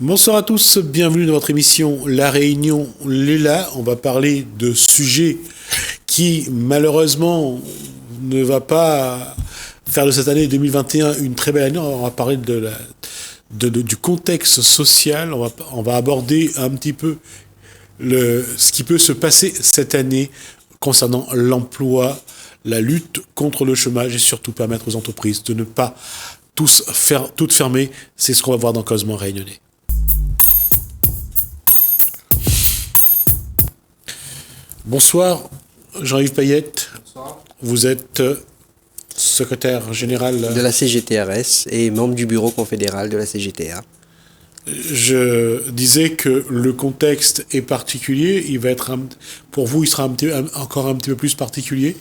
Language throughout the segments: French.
Bonsoir à tous, bienvenue dans votre émission La Réunion Léla. On va parler de sujets qui malheureusement ne va pas faire de cette année 2021 une très belle année. On va parler du contexte social, on va aborder un petit peu ce qui peut se passer cette année concernant l'emploi, la lutte contre le chômage et surtout permettre aux entreprises de ne pas toutes fermer. C'est ce qu'on va voir dans Causement Réunionnais. Bonsoir, Jean-Yves Payette. Bonsoir. Vous êtes secrétaire général de la CGTRS et membre du bureau confédéral de la CGTA. Je disais que le contexte est particulier. Pour vous, il sera encore un petit peu plus particulier.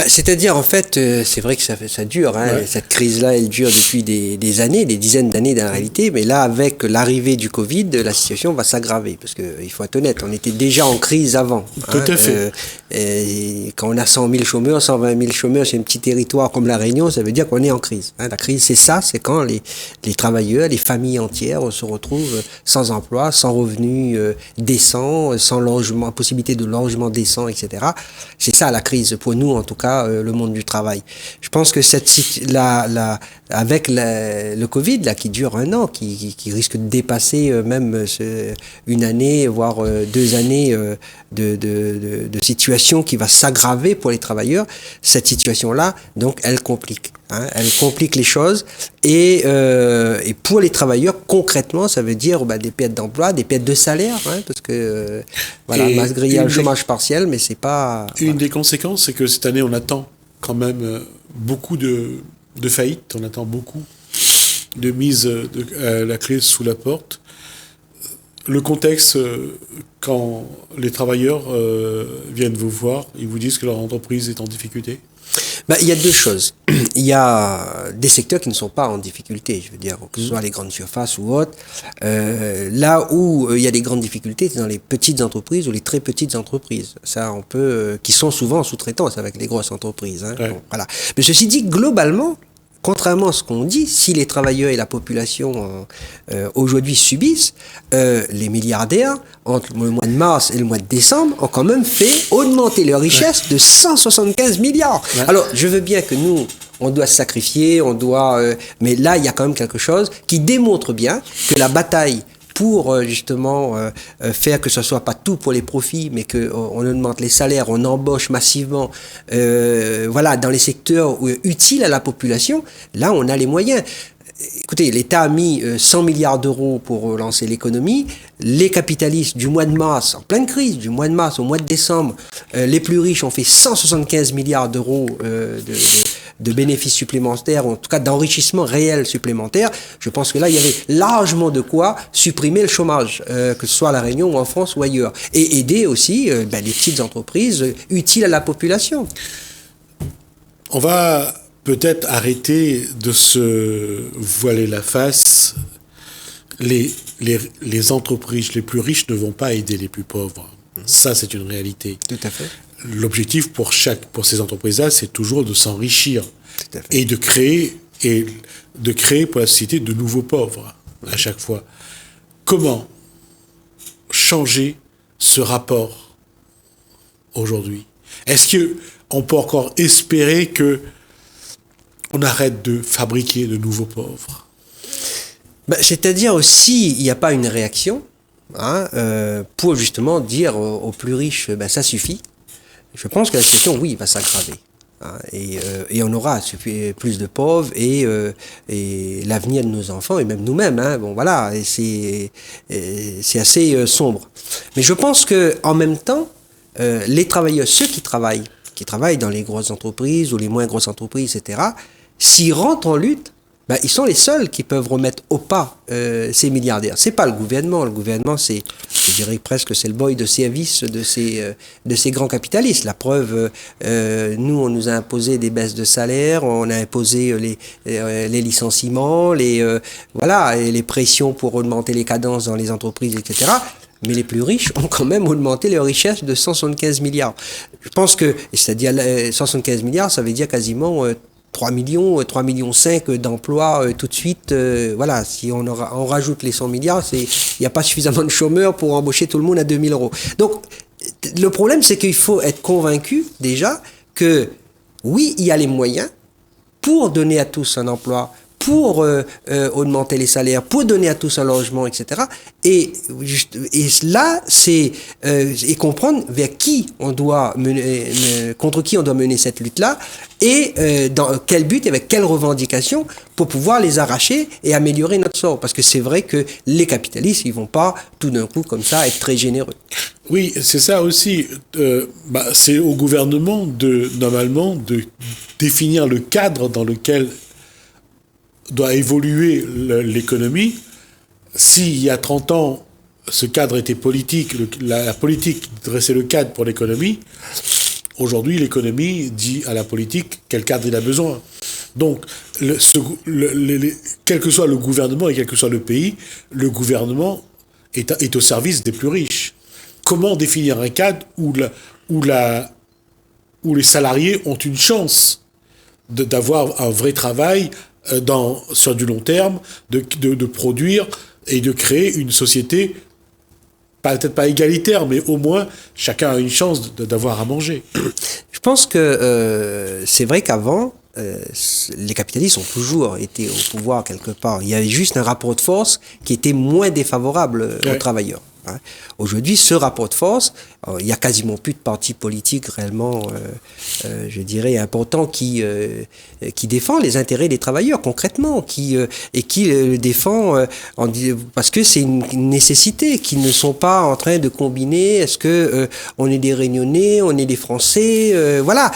C'est-à-dire, en fait, c'est vrai que ça dure. Ouais. Cette crise-là, elle dure depuis des années, des dizaines d'années dans la réalité. Mais là, avec l'arrivée du Covid, la situation va s'aggraver. Parce qu'il faut être honnête, on était déjà en crise avant. Tout à fait. Et quand on a 100 000 chômeurs, 120 000 chômeurs sur un petit territoire comme La Réunion, ça veut dire qu'on est en crise. La crise, c'est quand les travailleurs, les familles entières se retrouvent sans emploi, sans revenus décents, sans logement, possibilité de logement décent, etc. C'est ça la crise, pour nous en tout cas. Le monde du travail. Je pense que avec le Covid là, qui dure un an, qui risque de dépasser même une année, voire 2 années de situation qui va s'aggraver pour les travailleurs, cette situation-là, donc, elle complique. Elle complique les choses et pour les travailleurs, concrètement, ça veut dire des pertes d'emploi, des pertes de salaire, parce que malgré il y a le chômage partiel, mais c'est pas... Une des conséquences, c'est que cette année, on attend quand même beaucoup de faillites, on attend beaucoup de mise la clé sous la porte. Le contexte, quand les travailleurs viennent vous voir, ils vous disent que leur entreprise est en difficulté. Il y a 2 choses. Il y a des secteurs qui ne sont pas en difficulté, je veux dire, que ce soit les grandes surfaces ou autres. Là où il y a des grandes difficultés, c'est dans les petites entreprises ou les très petites entreprises. Ça, qui sont souvent en sous-traitance avec les grosses entreprises. Ouais. Bon, voilà. Mais ceci dit, globalement, contrairement à ce qu'on dit, si les travailleurs et la population aujourd'hui subissent, les milliardaires, entre le mois de mars et le mois de décembre, ont quand même fait augmenter leur richesse de 175 milliards. Ouais. Alors, je veux bien que nous, on doit se sacrifier, mais là, il y a quand même quelque chose qui démontre bien que la bataille pour justement faire que ce soit pas tout pour les profits, mais qu'on augmente les salaires, on embauche massivement, dans les secteurs utiles à la population, là on a les moyens. Écoutez, l'État a mis 100 milliards d'euros pour lancer l'économie. Les capitalistes, du mois de mars, en pleine crise, du mois de mars au mois de décembre, les plus riches ont fait 175 milliards d'euros de bénéfices supplémentaires, en tout cas d'enrichissement réel supplémentaire. Je pense que là, il y avait largement de quoi supprimer le chômage, que ce soit à La Réunion ou en France ou ailleurs. Et aider aussi les petites entreprises utiles à la population. On va peut-être arrêter de se voiler la face. Les entreprises les plus riches ne vont pas aider les plus pauvres. Ça, c'est une réalité. Tout à fait. L'objectif pour ces entreprises-là, c'est toujours de s'enrichir et de créer pour la société de nouveaux pauvres à chaque fois. Comment changer ce rapport aujourd'hui? Est-ce qu'on peut encore espérer que on arrête de fabriquer de nouveaux pauvres? C'est-à-dire aussi, il n'y a pas une réaction pour justement dire aux plus riches, ça suffit. Je pense que la situation, oui, va s'aggraver. Et on aura plus de pauvres et l'avenir de nos enfants et même nous-mêmes. Et c'est assez sombre. Mais je pense que en même temps, les travailleurs, ceux qui travaillent dans les grosses entreprises ou les moins grosses entreprises, etc., s'ils rentrent en lutte, ils sont les seuls qui peuvent remettre au pas ces milliardaires. C'est pas le gouvernement. Le gouvernement, je dirais presque, c'est le boy de service de ces grands capitalistes. La preuve, nous, on nous a imposé des baisses de salaire, on a imposé les licenciements, et les pressions pour augmenter les cadences dans les entreprises, etc. Mais les plus riches ont quand même augmenté leur richesse de 175 milliards. Je pense que, c'est-à-dire 175 milliards, ça veut dire quasiment 3 millions, 3 millions 5 d'emplois tout de suite. Voilà, si on rajoute les 100 milliards, il n'y a pas suffisamment de chômeurs pour embaucher tout le monde à 2 000 euros. Donc, le problème, c'est qu'il faut être convaincu déjà que oui, il y a les moyens pour donner à tous un emploi, pour augmenter les salaires, pour donner à tous un logement, etc. Et là, c'est et comprendre vers qui on doit contre qui on doit mener cette lutte-là, et dans quel but, avec quelles revendications, pour pouvoir les arracher et améliorer notre sort. Parce que c'est vrai que les capitalistes, ils vont pas tout d'un coup comme ça être très généreux. Oui, c'est ça aussi. C'est au gouvernement normalement de définir le cadre dans lequel doit évoluer l'économie. S'il y a 30 ans, ce cadre était politique, la politique dressait le cadre pour l'économie, aujourd'hui, l'économie dit à la politique quel cadre il a besoin. Donc, quel que soit le gouvernement et quel que soit le pays, le gouvernement est au service des plus riches. Comment définir un cadre où les salariés ont une chance d'avoir un vrai travail sur du long terme, de produire et de créer une société, peut-être pas égalitaire, mais au moins chacun a une chance d'avoir à manger. Je pense que c'est vrai qu'avant, les capitalistes ont toujours été au pouvoir quelque part. Il y avait juste un rapport de force qui était moins défavorable aux travailleurs. Hein. Aujourd'hui, ce rapport de force, il y a quasiment plus de partis politiques réellement, je dirais, importants qui défend les intérêts des travailleurs concrètement, qui le défend parce que c'est une nécessité, qui ne sont pas en train de combiner. Est-ce que on est des Réunionnais, on est des Français, voilà.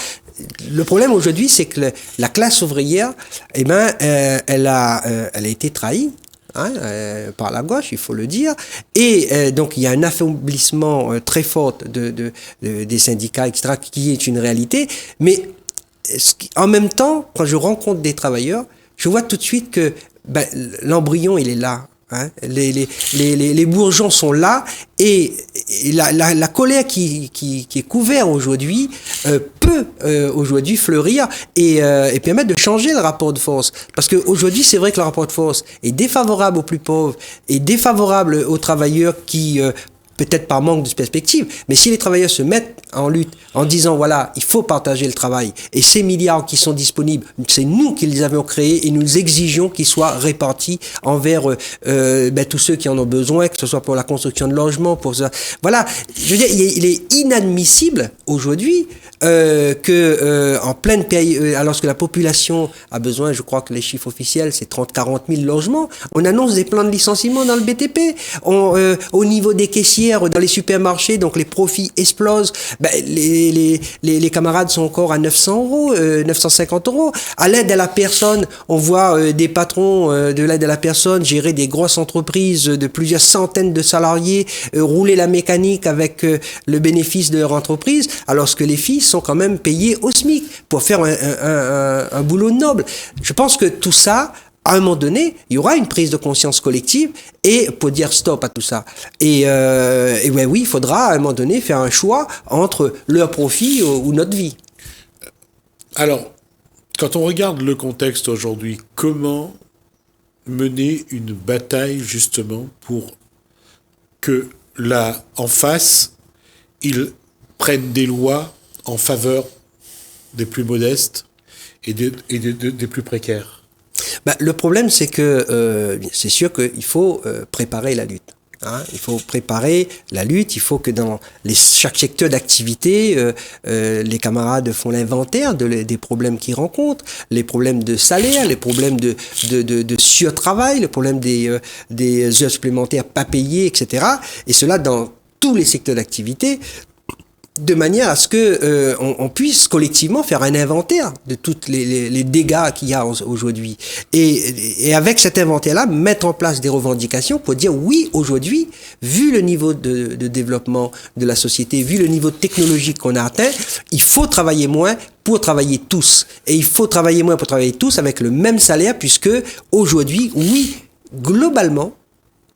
Le problème aujourd'hui, c'est que la classe ouvrière, elle a été trahie. Par la gauche, il faut le dire, et donc il y a un affaiblissement très fort des syndicats, etc., qui est une réalité, mais en même temps, quand je rencontre des travailleurs, je vois tout de suite que l'embryon, il est là. Hein, les bourgeons sont là, et la colère qui est couverte aujourd'hui peut aujourd'hui fleurir et permettre de changer le rapport de force. Parce qu'aujourd'hui, c'est vrai que le rapport de force est défavorable aux plus pauvres et défavorable aux travailleurs qui peut-être par manque de perspective, mais si les travailleurs se mettent en lutte en disant voilà, il faut partager le travail, et ces milliards qui sont disponibles, c'est nous qui les avons créés, et nous exigeons qu'ils soient répartis envers tous ceux qui en ont besoin, que ce soit pour la construction de logements, pour ça. Voilà, je veux dire, il est inadmissible aujourd'hui en pleine période, alors que la population a besoin, je crois que les chiffres officiels, c'est 30-40 000 logements, on annonce des plans de licenciement dans le BTP, au niveau des caissiers, dans les supermarchés, donc les profits explosent. Les camarades sont encore à 900 euros, 950 euros. À l'aide à la personne, on voit des patrons de l'aide à la personne gérer des grosses entreprises de plusieurs centaines de salariés, rouler la mécanique avec le bénéfice de leur entreprise, alors que les filles sont quand même payées au SMIC pour faire un boulot noble. Je pense que tout ça, à un moment donné, il y aura une prise de conscience collective et pour dire stop à tout ça. Et oui, il faudra à un moment donné faire un choix entre leur profit ou notre vie. Alors, quand on regarde le contexte aujourd'hui, comment mener une bataille justement pour que là, en face, ils prennent des lois en faveur des plus modestes et des plus précaires? Le problème, c'est que c'est sûr qu'il faut préparer la lutte. Hein. Il faut préparer la lutte, il faut que dans chaque secteur d'activité, les camarades font l'inventaire des problèmes qu'ils rencontrent, les problèmes de salaire, les problèmes de surtravail, les problèmes des heures supplémentaires pas payées, etc. Et cela dans tous les secteurs d'activité, de manière à ce que on puisse collectivement faire un inventaire de tous les dégâts qu'il y a aujourd'hui. Et avec cet inventaire-là, mettre en place des revendications pour dire oui, aujourd'hui, vu le niveau de développement de la société, vu le niveau technologique qu'on a atteint, il faut travailler moins pour travailler tous. Et il faut travailler moins pour travailler tous avec le même salaire, puisque aujourd'hui, oui, globalement,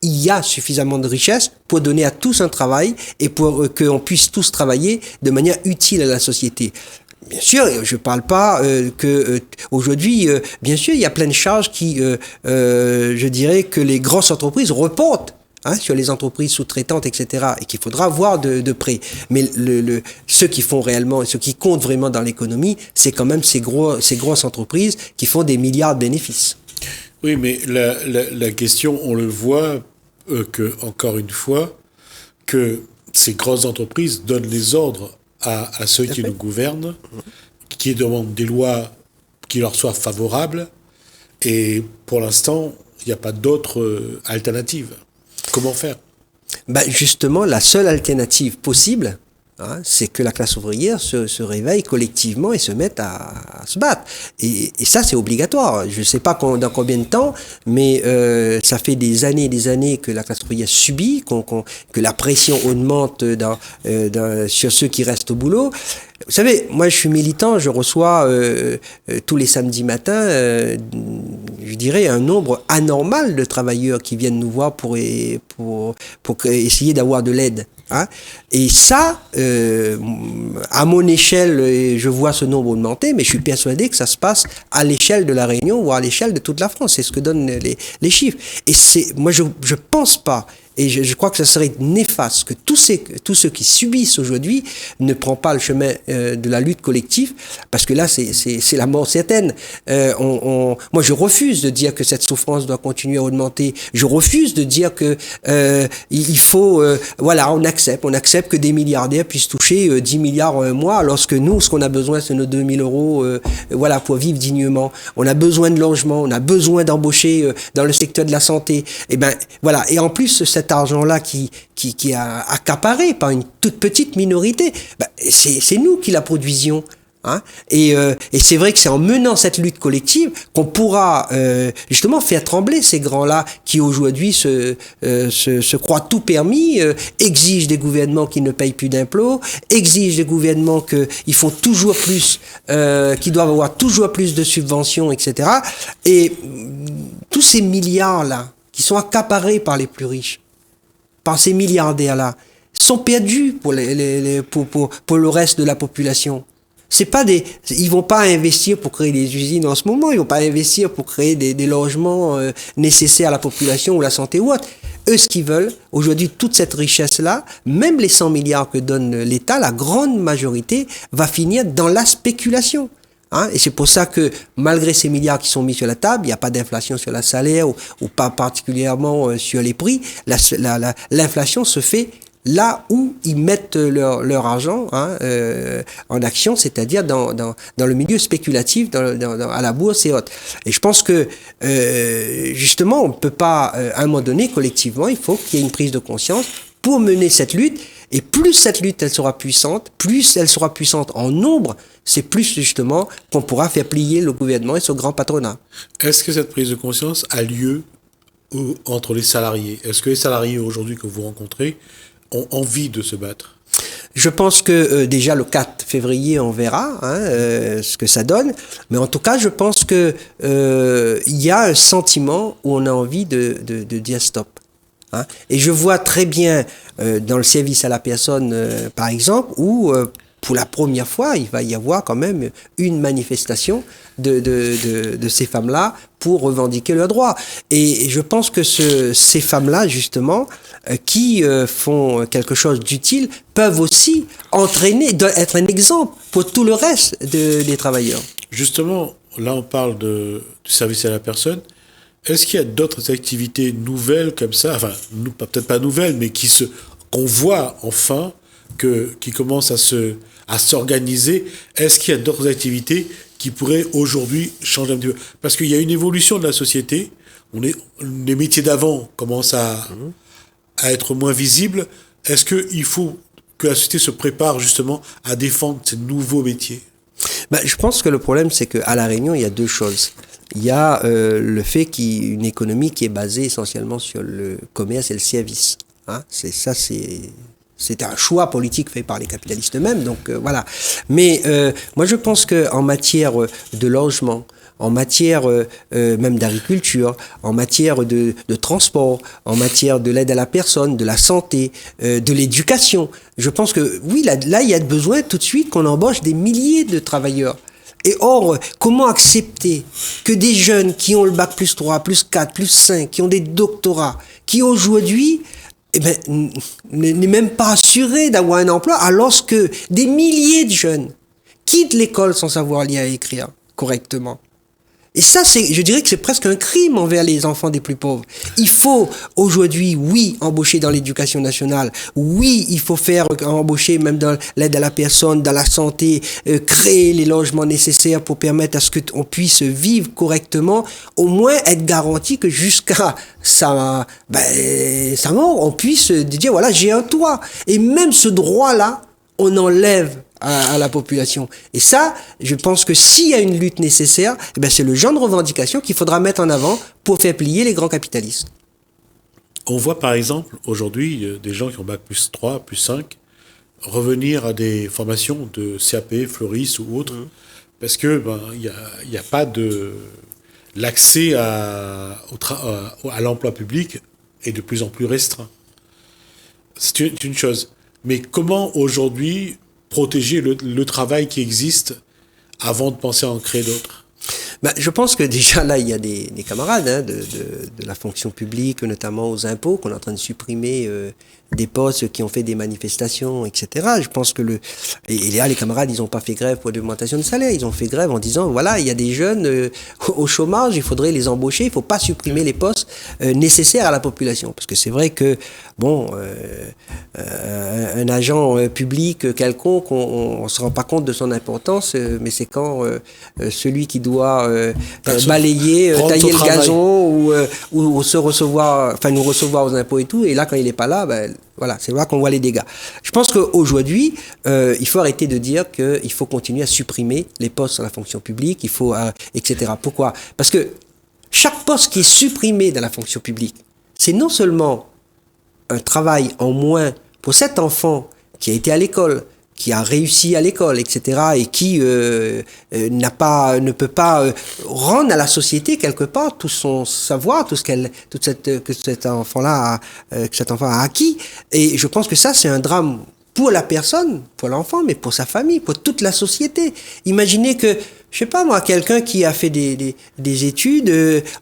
il y a suffisamment de richesse pour donner à tous un travail et pour qu'on puisse tous travailler de manière utile à la société. Bien sûr, je parle pas que aujourd'hui, bien sûr, il y a plein de charges qui, je dirais, que les grosses entreprises reportent sur les entreprises sous-traitantes, etc., et qu'il faudra voir de près. Mais ceux qui font réellement, ceux qui comptent vraiment dans l'économie, c'est quand même ces grosses entreprises qui font des milliards de bénéfices. Oui, mais la question, on le voit, que encore une fois, que ces grosses entreprises donnent les ordres à ceux qui nous gouvernent, qui demandent des lois qui leur soient favorables, et pour l'instant, il n'y a pas d'autre alternative. Comment faire? Justement, la seule alternative possible, c'est que la classe ouvrière se réveille collectivement et se mette à se battre. Et ça, c'est obligatoire. Je ne sais pas dans combien de temps, mais ça fait des années que la classe ouvrière subit, que la pression augmente sur ceux qui restent au boulot. Vous savez, moi je suis militant, je reçois tous les samedis matins, je dirais, un nombre anormal de travailleurs qui viennent nous voir pour essayer d'avoir de l'aide. Et ça, à mon échelle, je vois ce nombre augmenter, mais je suis persuadé que ça se passe à l'échelle de la Réunion, voire à l'échelle de toute la France. C'est ce que donnent les chiffres. Et moi je pense pas. Et je crois que ça serait néfaste que tous ceux qui subissent aujourd'hui ne prennent pas le chemin de la lutte collective, parce que là, c'est la mort certaine. Moi, je refuse de dire que cette souffrance doit continuer à augmenter. Je refuse de dire que il faut, on accepte que des milliardaires puissent toucher 10 milliards en un mois, lorsque nous, ce qu'on a besoin, c'est nos 2000 euros, pour vivre dignement. On a besoin de logement, on a besoin d'embaucher dans le secteur de la santé. Et en plus, cet argent-là qui est accaparé par une toute petite minorité, c'est nous qui la produisions. Et c'est vrai que c'est en menant cette lutte collective qu'on pourra justement faire trembler ces grands-là qui aujourd'hui se croient tout permis, exigent des gouvernements qui ne payent plus d'impôts, exigent des gouvernements qu'ils font toujours plus, qui doivent avoir toujours plus de subventions, etc. Et tous ces milliards-là qui sont accaparés par les plus riches, par ces milliardaires-là, sont perdus pour le reste de la population. Ils vont pas investir pour créer des usines en ce moment, ils vont pas investir pour créer des logements nécessaires à la population ou la santé ou autre. Eux, ce qu'ils veulent, aujourd'hui, toute cette richesse-là, même les 100 milliards que donne l'État, la grande majorité va finir dans la spéculation. Et c'est pour ça que, malgré ces milliards qui sont mis sur la table, il n'y a pas d'inflation sur le salaire ou pas particulièrement sur les prix. L'inflation se fait là où ils mettent leur argent en action, c'est-à-dire dans le milieu spéculatif, à la bourse et autres. Et je pense que, justement, on ne peut pas, à un moment donné, collectivement, il faut qu'il y ait une prise de conscience pour mener cette lutte. Et plus cette lutte elle sera puissante en nombre, c'est plus justement qu'on pourra faire plier le gouvernement et son grand patronat. Est-ce que cette prise de conscience a lieu entre les salariés? Est-ce que les salariés aujourd'hui que vous rencontrez ont envie de se battre? Je pense que déjà le 4 février, on verra ce que ça donne. Mais en tout cas, je pense que il y a un sentiment où on a envie de dire stop. Et je vois très bien dans le service à la personne, par exemple, où pour la première fois, il va y avoir quand même une manifestation de ces femmes-là pour revendiquer leurs droits. Et je pense que ces femmes-là, justement, qui font quelque chose d'utile, peuvent aussi être un exemple pour tout le reste des travailleurs. Justement, là on parle du service à la personne. Est-ce qu'il y a d'autres activités nouvelles comme ça, enfin, peut-être pas nouvelles, mais qu'on voit enfin, qui commencent à s'organiser? Est-ce qu'il y a d'autres activités qui pourraient aujourd'hui changer un petit peu? Parce qu'il y a une évolution de la société. Les métiers d'avant commencent à être moins visibles. Est-ce qu'il faut que la société se prépare justement à défendre ces nouveaux métiers? Je pense que le problème, c'est qu'à La Réunion, il y a deux choses. Il y a le fait qu'il y ait une économie qui est basée essentiellement sur le commerce et le service. C'est un choix politique fait par les capitalistes eux-mêmes, donc voilà. Mais moi, je pense qu'en matière de logement, en matière même d'agriculture, en matière de transport, en matière de l'aide à la personne, de la santé, de l'éducation. Je pense que oui, là, il y a besoin tout de suite qu'on embauche des milliers de travailleurs. Et or, comment accepter que des jeunes qui ont le bac +3, +4, +5, qui ont des doctorats, qui aujourd'hui n'est même pas assuré d'avoir un emploi, alors que des milliers de jeunes quittent l'école sans savoir lire et écrire correctement. Et ça, je dirais que c'est presque un crime envers les enfants des plus pauvres. Il faut aujourd'hui, oui, embaucher dans l'éducation nationale. Oui, il faut faire embaucher même dans l'aide à la personne, dans la santé, créer les logements nécessaires pour permettre à ce qu'on puisse vivre correctement, au moins être garanti que jusqu'à sa mort, on puisse dire, voilà, j'ai un toit. Et même ce droit-là, on enlève à la population. Et ça, je pense que s'il y a une lutte nécessaire, c'est le genre de revendication qu'il faudra mettre en avant pour faire plier les grands capitalistes. On voit par exemple aujourd'hui des gens qui ont bac +3, +5 revenir à des formations de CAP, Floris ou autres, parce que il y a pas de l'accès à l'emploi public est de plus en plus restreint. C'est une chose. Mais comment aujourd'hui protéger le travail qui existe avant de penser à en créer d'autres? Je pense que déjà là, il y a des camarades de la fonction publique, notamment aux impôts, qu'on est en train de supprimer des postes qui ont fait des manifestations, etc. Je pense que et là, les camarades, ils n'ont pas fait grève pour l'augmentation de salaire. Ils ont fait grève en disant, voilà, il y a des jeunes au chômage, il faudrait les embaucher, il ne faut pas supprimer les postes nécessaires à la population. Parce que c'est vrai que, un agent public quelconque, on ne se rend pas compte de son importance, mais c'est quand celui qui doit balayer, tailler le gazon ou nous recevoir aux impôts et tout, et là, quand il n'est pas là, voilà, c'est là qu'on voit les dégâts. Je pense qu'aujourd'hui, il faut arrêter de dire qu'il faut continuer à supprimer les postes dans la fonction publique, etc. Pourquoi? Parce que chaque poste qui est supprimé dans la fonction publique, c'est non seulement un travail en moins pour cet enfant qui a été à l'école, qui a réussi à l'école, etc., et qui ne peut pas rendre à la société quelque part tout son savoir, que cet enfant a acquis. Et je pense que ça, c'est un drame pour la personne, pour l'enfant, mais pour sa famille, pour toute la société. Imaginez que, je sais pas moi, quelqu'un qui a fait des études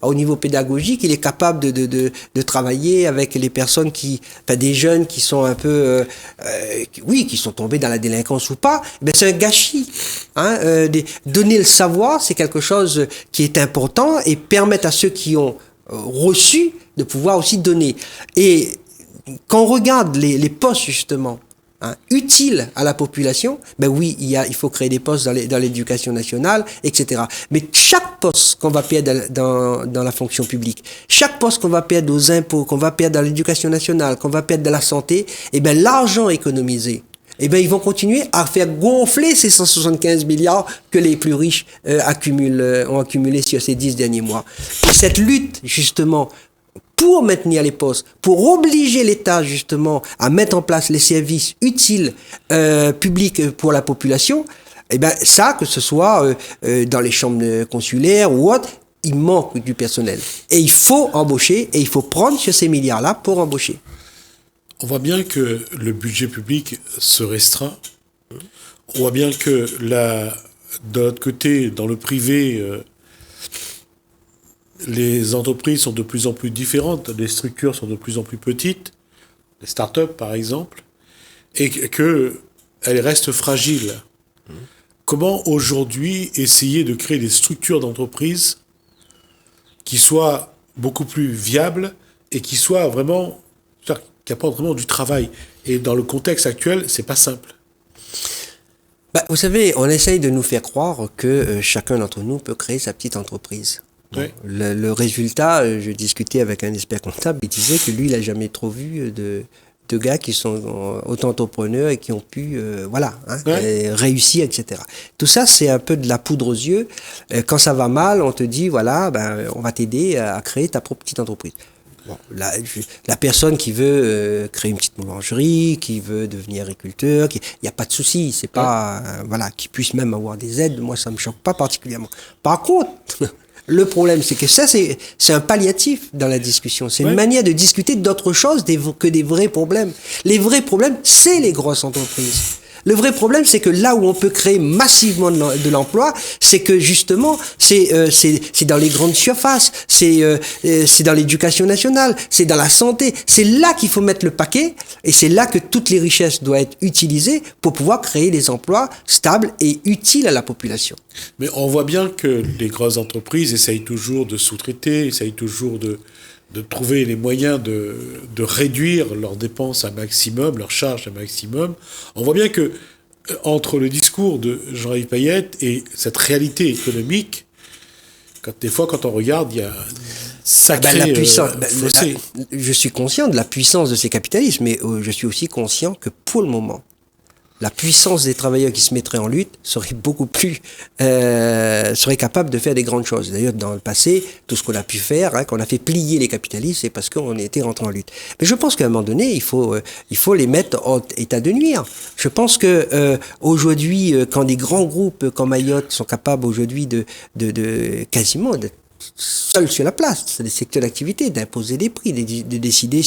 au niveau pédagogique, il est capable de travailler avec les personnes des jeunes qui sont un peu, qui sont tombés dans la délinquance ou pas. C'est un gâchis. Donner le savoir, c'est quelque chose qui est important et permettre à ceux qui ont reçu de pouvoir aussi donner. Et quand on regarde les postes justement, utile à la population, il faut créer des postes dans l'éducation nationale, etc. Mais chaque poste qu'on va perdre dans la fonction publique, chaque poste qu'on va perdre aux impôts, qu'on va perdre dans l'éducation nationale, qu'on va perdre dans la santé, l'argent économisé, ils vont continuer à faire gonfler ces 175 milliards que les plus riches ont accumulés sur ces 10 derniers mois. Et cette lutte, justement, pour maintenir les postes, pour obliger l'État justement à mettre en place les services utiles publics pour la population, ça, que ce soit dans les chambres consulaires ou autres, il manque du personnel. Et il faut embaucher, et il faut prendre sur ces milliards-là pour embaucher. On voit bien que le budget public se restreint. On voit bien que de l'autre côté, dans le privé, les entreprises sont de plus en plus différentes, les structures sont de plus en plus petites, les start-up par exemple, et qu'elles restent fragiles. Comment aujourd'hui essayer de créer des structures d'entreprise qui soient beaucoup plus viables et qui soient vraiment, qui apportent vraiment du travail? Et dans le contexte actuel, c'est pas simple. Vous savez, on essaye de nous faire croire que chacun d'entre nous peut créer sa petite entreprise. Oui. Le résultat, je discutais avec un expert comptable, il disait que lui, il n'a jamais trop vu de gars qui sont auto-entrepreneurs et qui ont pu réussir, etc. Tout ça, c'est un peu de la poudre aux yeux. Quand ça va mal, on te dit, voilà, on va t'aider à créer ta propre petite entreprise. Bon, la personne qui veut créer une petite boulangerie, qui veut devenir agriculteur, il n'y a pas de souci, c'est pas voilà, qui puisse même avoir des aides, moi ça me choque pas particulièrement. Par contre, le problème c'est que ça c'est un palliatif dans la discussion, c'est une manière de discuter d'autre chose que des vrais problèmes. Les vrais problèmes, c'est les grosses entreprises. Le vrai problème, c'est que là où on peut créer massivement de l'emploi, c'est que justement, c'est dans les grandes surfaces, c'est dans l'éducation nationale, c'est dans la santé. C'est là qu'il faut mettre le paquet, et c'est là que toutes les richesses doivent être utilisées pour pouvoir créer des emplois stables et utiles à la population. Mais on voit bien que les grosses entreprises essayent toujours de sous-traiter, essayent toujours de trouver les moyens de réduire leurs dépenses à maximum, leurs charges à maximum. On voit bien que entre le discours de Jean-Yves Payette et cette réalité économique, des fois quand on regarde, il y a un sacré fossé. Je suis conscient de la puissance de ces capitalismes, mais je suis aussi conscient que pour le moment, la puissance des travailleurs qui se mettraient en lutte serait beaucoup plus, serait capable de faire des grandes choses. D'ailleurs, dans le passé, tout ce qu'on a pu faire, qu'on a fait plier les capitalistes, c'est parce qu'on était rentré en lutte. Mais je pense qu'à un moment donné, il faut les mettre en état de nuire. Je pense que aujourd'hui, quand des grands groupes comme Mayotte sont capables aujourd'hui de quasiment d'être seuls sur la place, c'est des secteurs d'activité, d'imposer des prix, de décider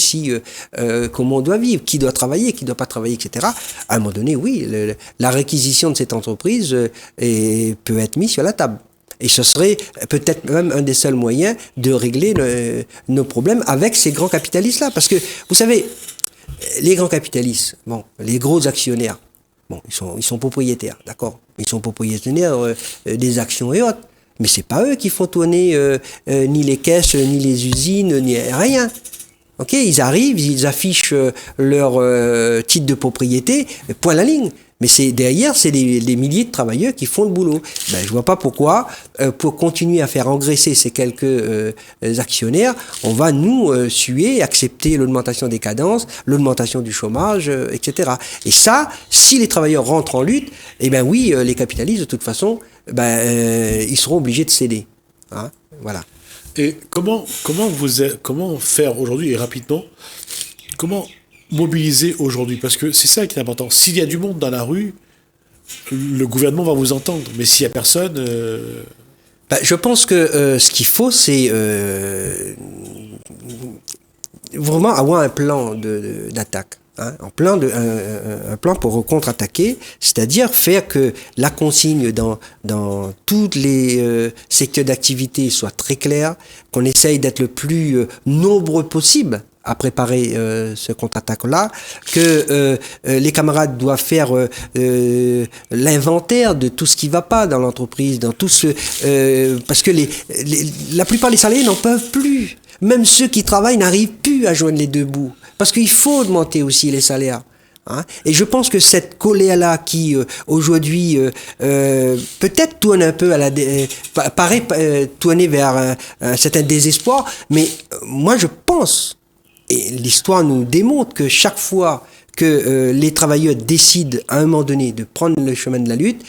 comment on doit vivre, qui doit travailler, qui ne doit pas travailler, etc. À un moment donné, oui, la réquisition de cette entreprise peut être mise sur la table. Et ce serait peut-être même un des seuls moyens de régler nos problèmes avec ces grands capitalistes-là. Parce que, vous savez, les grands capitalistes, les gros actionnaires, ils sont propriétaires, d'accord ? Ils sont propriétaires des actions et autres. Mais c'est pas eux qui font tourner ni les caisses, ni les usines, ni rien. Ok, ils arrivent, ils affichent leur titre de propriété, point à la ligne. Mais derrière, c'est les milliers de travailleurs qui font le boulot. Je vois pas pourquoi, pour continuer à faire engraisser ces quelques actionnaires, on va nous suer, accepter l'augmentation des cadences, l'augmentation du chômage, etc. Et ça, si les travailleurs rentrent en lutte, oui, les capitalistes, de toute façon, ils seront obligés de céder. Hein, voilà. Et comment faire aujourd'hui, et rapidement, comment mobiliser aujourd'hui? Parce que c'est ça qui est important. S'il y a du monde dans la rue, le gouvernement va vous entendre. Mais s'il n'y a personne... je pense que ce qu'il faut, c'est vraiment avoir un plan d'attaque. Hein, un plan pour contre-attaquer, c'est-à-dire faire que la consigne dans tous les secteurs d'activité soit très claire, qu'on essaye d'être le plus nombreux possible à préparer ce contre-attaque-là, que les camarades doivent faire l'inventaire de tout ce qui va pas dans l'entreprise, dans tout parce que la plupart des salariés n'en peuvent plus. Même ceux qui travaillent n'arrivent plus à joindre les deux bouts. Parce qu'il faut augmenter aussi les salaires. Hein. Et je pense que cette colère-là qui, aujourd'hui, peut-être tourne un peu paraît tourner vers un certain désespoir, mais moi je pense, et l'histoire nous démontre que chaque fois que les travailleurs décident à un moment donné de prendre le chemin de la lutte,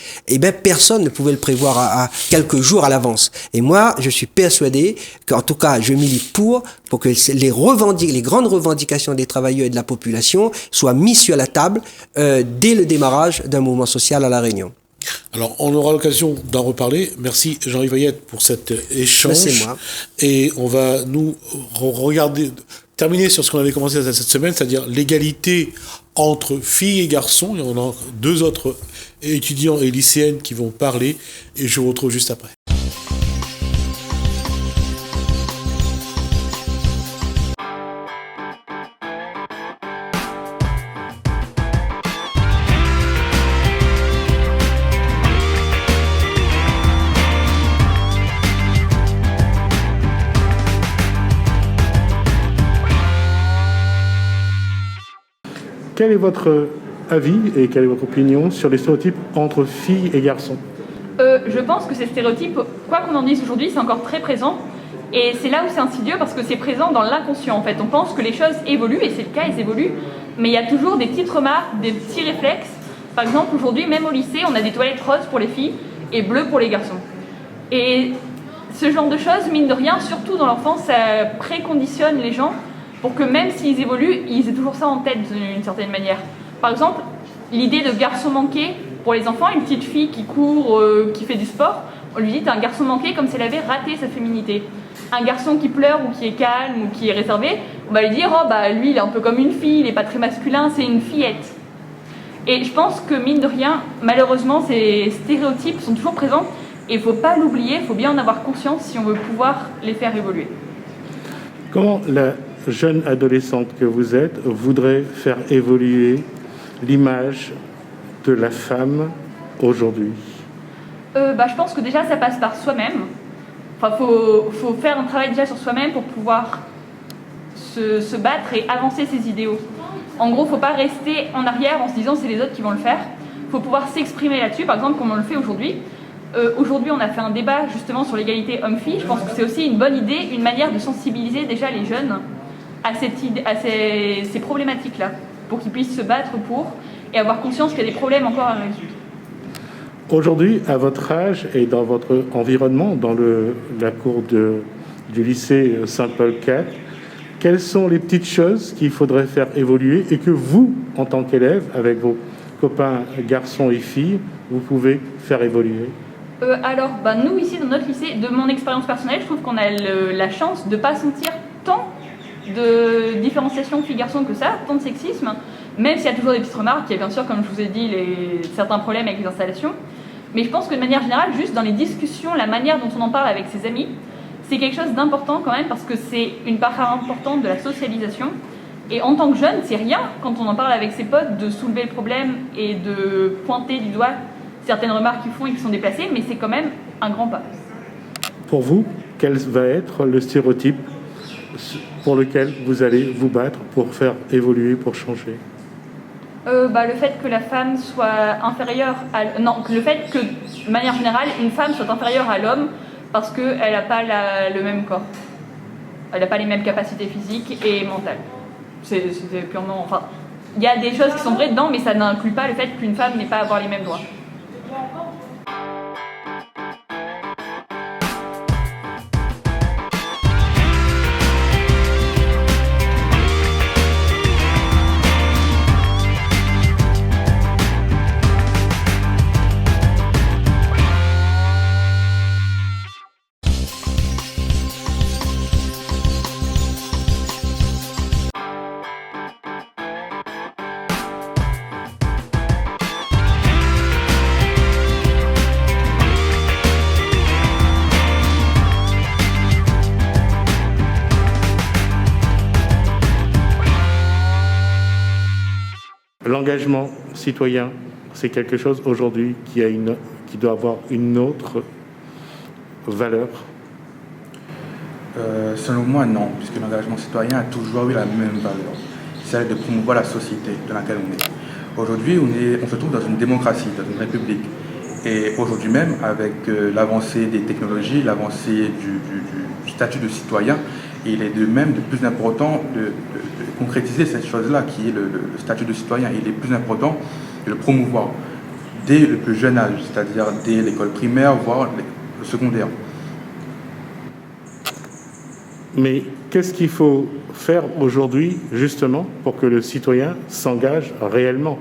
personne ne pouvait le prévoir à quelques jours à l'avance. Et moi, je suis persuadé qu'en tout cas, je milite pour que les grandes revendications des travailleurs et de la population soient mises sur la table dès le démarrage d'un mouvement social à La Réunion. Alors, on aura l'occasion d'en reparler. Merci Jean-Yves Payette pour cet échange. C'est moi. Et on va nous terminer sur ce qu'on avait commencé cette semaine, c'est-à-dire l'égalité entre filles et garçons. Et on a deux autres étudiants et lycéennes qui vont parler. Et je vous retrouve juste après. Quel est votre avis et quelle est votre opinion sur les stéréotypes entre filles et garçons ? Je pense que ces stéréotypes, quoi qu'on en dise aujourd'hui, c'est encore très présent. Et c'est là où c'est insidieux parce que c'est présent dans l'inconscient en fait. On pense que les choses évoluent, et c'est le cas, elles évoluent. Mais il y a toujours des petites remarques, des petits réflexes. Par exemple, aujourd'hui, même au lycée, on a des toilettes roses pour les filles et bleues pour les garçons. Et ce genre de choses, mine de rien, surtout dans l'enfance, ça préconditionne les gens pour que même s'ils évoluent, ils aient toujours ça en tête d'une certaine manière. Par exemple, l'idée de garçon manqué pour les enfants, une petite fille qui court, qui fait du sport, on lui dit t'es un garçon manqué comme si elle avait raté sa féminité. Un garçon qui pleure ou qui est calme ou qui est réservé, on va lui dire oh bah lui il est un peu comme une fille, il est pas très masculin, c'est une fillette. Et je pense que mine de rien, malheureusement ces stéréotypes sont toujours présents et il faut pas l'oublier, il faut bien en avoir conscience si on veut pouvoir les faire évoluer. Comment la jeune adolescente que vous êtes voudrait faire évoluer l'image de la femme aujourd'hui? Je pense que déjà ça passe par soi-même. Enfin, faut faire un travail déjà sur soi-même pour pouvoir se battre et avancer ses idéaux. En gros, faut pas rester en arrière en se disant c'est les autres qui vont le faire. Faut pouvoir s'exprimer là-dessus, par exemple comme on le fait aujourd'hui. Aujourd'hui, on a fait un débat justement sur l'égalité homme-fille. Je pense que c'est aussi une bonne idée, une manière de sensibiliser déjà les jeunes à ces problématiques-là, pour qu'ils puissent se battre pour et avoir conscience qu'il y a des problèmes encore à résoudre. Aujourd'hui, à votre âge et dans votre environnement, dans la cour du lycée Saint-Paul IV, quelles sont les petites choses qu'il faudrait faire évoluer et que vous, en tant qu'élève, avec vos copains garçons et filles, vous pouvez faire évoluer? Nous, ici, dans notre lycée, de mon expérience personnelle, je trouve qu'on a la chance de ne pas sentir tant de différenciation filles-garçons que ça, tant de sexisme, même s'il y a toujours des petites remarques, il y a bien sûr, comme je vous ai dit, certains problèmes avec les installations. Mais je pense que de manière générale, juste dans les discussions, la manière dont on en parle avec ses amis, c'est quelque chose d'important quand même parce que c'est une part importante de la socialisation. Et en tant que jeune, c'est rien quand on en parle avec ses potes de soulever le problème et de pointer du doigt certaines remarques qu'ils font et qui sont déplacées, mais c'est quand même un grand pas. Pour vous, quel va être le stéréotype pour lequel vous allez vous battre pour faire évoluer, pour changer? Le fait que la femme soit inférieure à... Non, le fait que, de manière générale, une femme soit inférieure à l'homme parce qu'elle n'a pas le même corps. Elle n'a pas les mêmes capacités physiques et mentales. C'était purement... Enfin, il y a des choses qui sont vraies dedans, mais ça n'inclut pas le fait qu'une femme n'ait pas à avoir les mêmes droits. L'engagement citoyen, c'est quelque chose aujourd'hui qui doit avoir une autre valeur. Selon moi, non, puisque l'engagement citoyen a toujours eu la même valeur, celle de promouvoir la société dans laquelle on est. Aujourd'hui, on se trouve dans une démocratie, dans une république. Et aujourd'hui même, avec l'avancée des technologies, l'avancée du statut de citoyen, il est de même de plus important de concrétiser cette chose-là, qui est le statut de citoyen. Il est plus important de le promouvoir dès le plus jeune âge, c'est-à-dire dès l'école primaire, voire le secondaire. Mais qu'est-ce qu'il faut faire aujourd'hui, justement, pour que le citoyen s'engage réellement?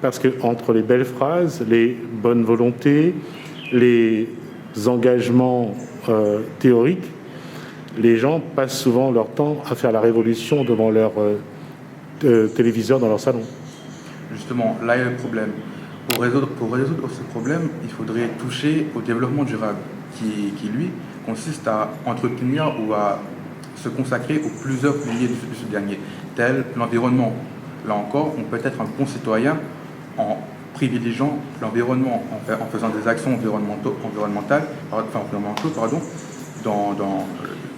Parce qu'entre les belles phrases, les bonnes volontés, les engagements théoriques, les gens passent souvent leur temps à faire la révolution devant leur téléviseur dans leur salon. Justement, là il y a le problème. Pour résoudre ce problème, il faudrait toucher au développement durable, qui lui, consiste à entretenir ou à se consacrer aux plusieurs piliers de ce dernier, tel l'environnement. Là encore, on peut être un bon citoyen en privilégiant l'environnement, en faisant des actions environnementales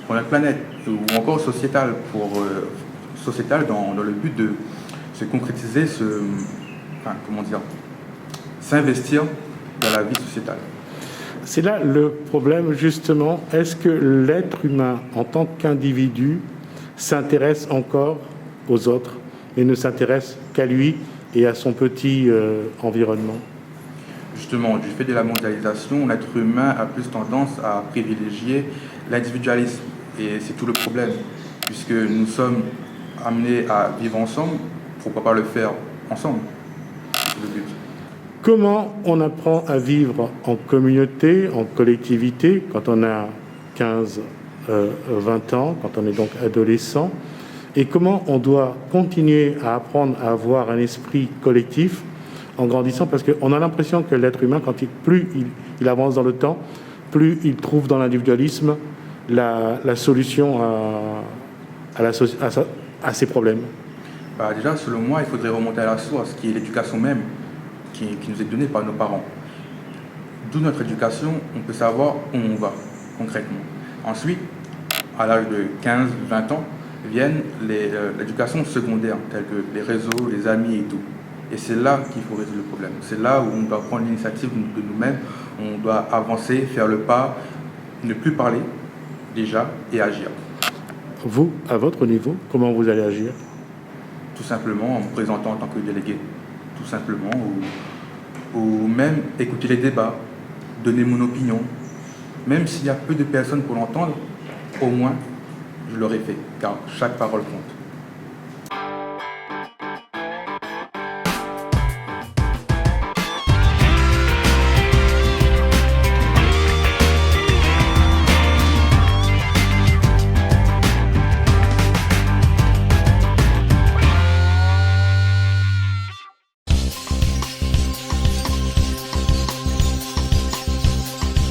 pour notre planète, ou encore sociétales dans le but de se concrétiser, s'investir dans la vie sociétale. C'est là le problème, justement. Est-ce que l'être humain, en tant qu'individu, s'intéresse encore aux autres et ne s'intéresse qu'à lui et à son petit environnement? justement, du fait de la mondialisation, l'être humain a plus tendance à privilégier l'individualisme. Et c'est tout le problème, puisque nous sommes amenés à vivre ensemble, pourquoi pas le faire ensemble? C'est le but. Comment on apprend à vivre en communauté, en collectivité, quand on a 15, 20 ans, quand on est donc adolescent? Et comment on doit continuer à apprendre à avoir un esprit collectif en grandissant? Parce qu'on a l'impression que l'être humain, plus il avance dans le temps, plus il trouve dans l'individualisme la solution à ses problèmes. Déjà, selon moi, il faudrait remonter à la source, qui est l'éducation même, qui nous est donnée par nos parents. D'où notre éducation, on peut savoir où on va, concrètement. Ensuite, à l'âge de 15-20 ans, viennent l'éducation secondaire, telle que les réseaux, les amis et tout. Et c'est là qu'il faut résoudre le problème. C'est là où on doit prendre l'initiative de nous-mêmes, on doit avancer, faire le pas, ne plus parler, déjà, et agir. Vous, à votre niveau, comment vous allez agir? Tout simplement en me présentant en tant que délégué. Tout simplement, ou même écouter les débats, donner mon opinion. Même s'il y a peu de personnes pour l'entendre, au moins, je l'aurais fait, car chaque parole compte.